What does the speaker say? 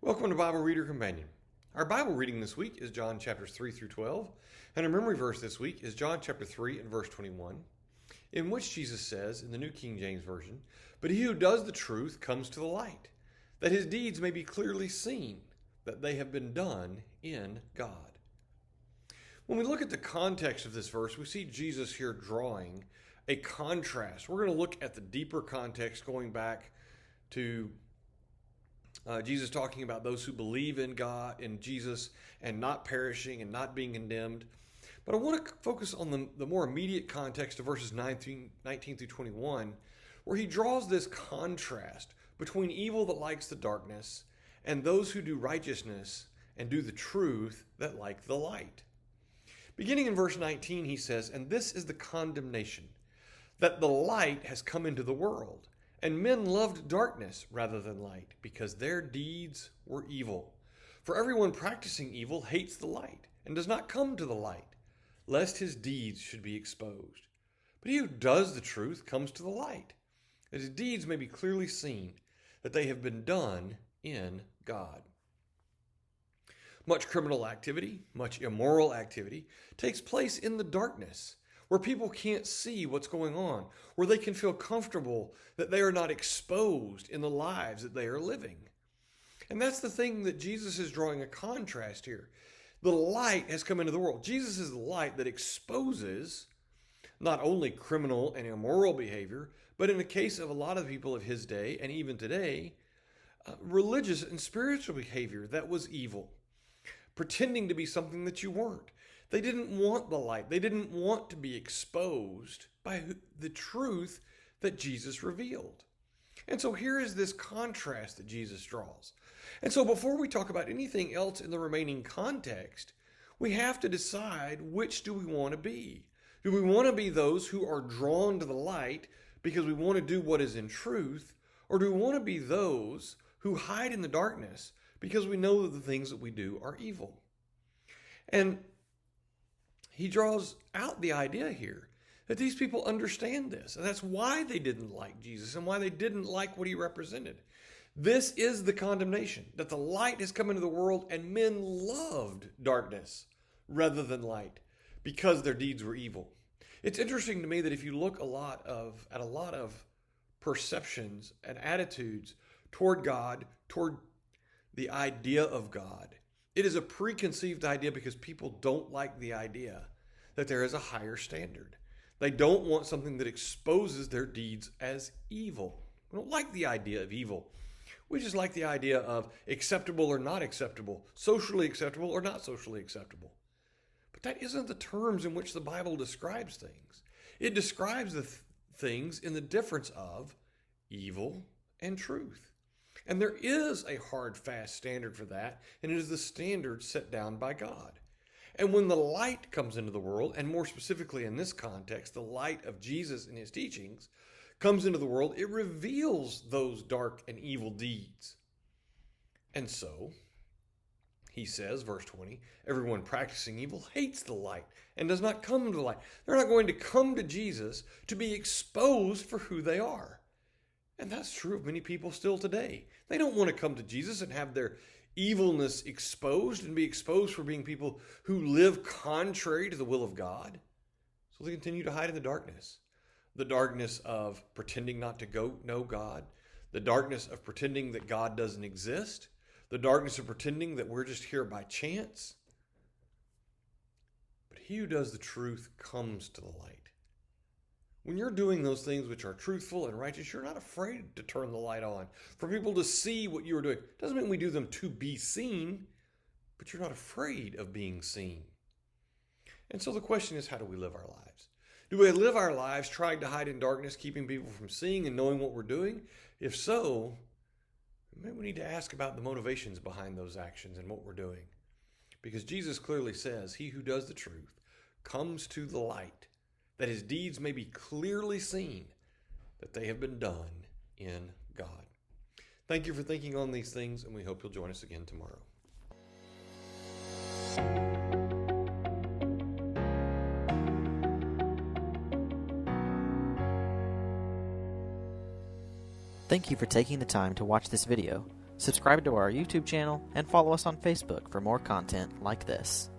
Welcome to Bible Reader Companion. Our Bible reading this week is John chapters 3 through 12, and our memory verse this week is John chapter 3 and verse 21, in which Jesus says in the New King James Version, "But he who does the truth comes to the light, that his deeds may be clearly seen, that they have been done in God." When we look at the context of this verse, we see Jesus here drawing a contrast. We're going to look at the deeper context going back to Jesus talking about those who believe in God, in Jesus, and not perishing and not being condemned. But I want to focus on the more immediate context of verses 19 through 21, where he draws this contrast between evil that likes the darkness and those who do righteousness and do the truth that like the light. Beginning in verse 19, he says, "And this is the condemnation, that the light has come into the world. And men loved darkness rather than light, because their deeds were evil. For everyone practicing evil hates the light, and does not come to the light, lest his deeds should be exposed. But he who does the truth comes to the light, that his deeds may be clearly seen, that they have been done in God." Much criminal activity, much immoral activity, takes place in the darkness, where people can't see what's going on, where they can feel comfortable that they are not exposed in the lives that they are living. And that's the thing that Jesus is drawing a contrast here. The light has come into the world. Jesus is the light that exposes not only criminal and immoral behavior, but in the case of a lot of the people of his day, and even today, religious and spiritual behavior that was evil, pretending to be something that you weren't. They didn't want the light. They didn't want to be exposed by the truth that Jesus revealed. And so here is this contrast that Jesus draws. And so before we talk about anything else in the remaining context, we have to decide, which do we want to be? Do we want to be those who are drawn to the light because we want to do what is in truth? Or do we want to be those who hide in the darkness because we know that the things that we do are evil? And he draws out the idea here that these people understand this. And that's why they didn't like Jesus and why they didn't like what he represented. This is the condemnation, that the light has come into the world and men loved darkness rather than light because their deeds were evil. It's interesting to me that if you look at a lot of perceptions and attitudes toward God, toward the idea of God, it is a preconceived idea because people don't like the idea that there is a higher standard. They don't want something that exposes their deeds as evil. We don't like the idea of evil. We just like the idea of acceptable or not acceptable, socially acceptable or not socially acceptable. But that isn't the terms in which the Bible describes things. It describes the things in the difference of evil and truth. And there is a hard, fast standard for that, and it is the standard set down by God. And when the light comes into the world, and more specifically in this context, the light of Jesus and his teachings comes into the world, it reveals those dark and evil deeds. And so, he says, verse 20, "Everyone practicing evil hates the light and does not come to the light." They're not going to come to Jesus to be exposed for who they are. And that's true of many people still today. They don't want to come to Jesus and have their evilness exposed and be exposed for being people who live contrary to the will of God. So they continue to hide in the darkness. The darkness of pretending not to know God. The darkness of pretending that God doesn't exist. The darkness of pretending that we're just here by chance. But he who does the truth comes to the light. When you're doing those things which are truthful and righteous, you're not afraid to turn the light on for people to see what you are doing. Doesn't mean we do them to be seen, but you're not afraid of being seen. And so the question is, how do we live our lives? Do we live our lives trying to hide in darkness, keeping people from seeing and knowing what we're doing? If so, maybe we need to ask about the motivations behind those actions and what we're doing. Because Jesus clearly says, "He who does the truth comes to the light, that his deeds may be clearly seen, that they have been done in God." Thank you for thinking on these things, and we hope you'll join us again tomorrow. Thank you for taking the time to watch this video. Subscribe to our YouTube channel and follow us on Facebook for more content like this.